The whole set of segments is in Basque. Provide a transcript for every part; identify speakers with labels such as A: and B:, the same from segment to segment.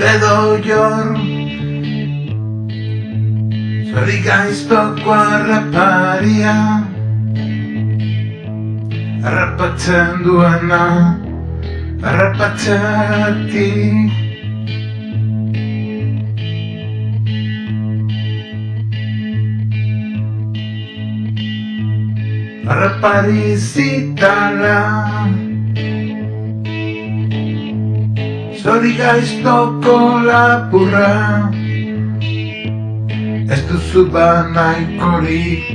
A: Urte jor Zori gaiztoko harraparia Harrapatzen duena harrapatzetik Harrapari zitala Zori gaiztoko lapurra Ez duzu banaikorik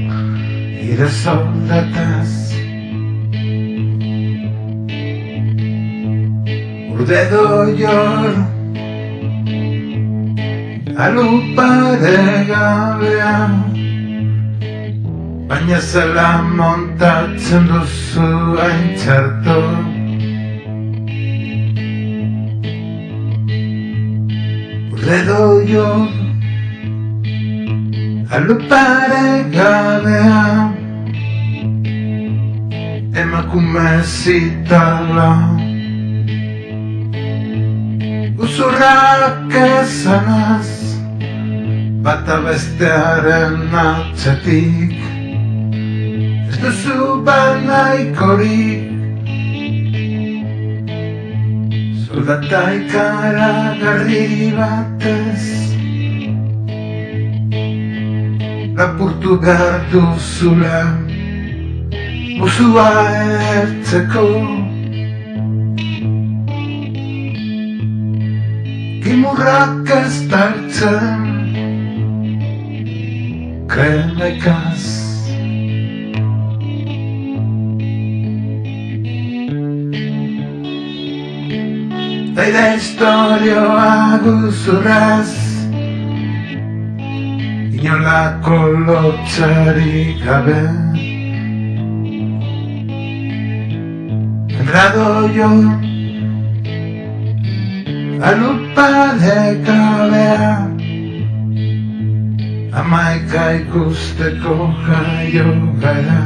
A: Ire soldataz Urde jor Alupare gabea Baina zela montatzen duzu hain txarto Urde jor Alupare gabea Emakume zitala Uzurrak esanaz Bata bestearen atzetik Ez duzu banaikorik Soldata ikaragarri batez Lapurtu behar duzula Muzua ertzeko Kimurrak ez dartzen Kremekaz Daida historioa guzurraz Inolako lotxarik gabe Engrado jor Alupare gabea Amaika ikusteko jaio gara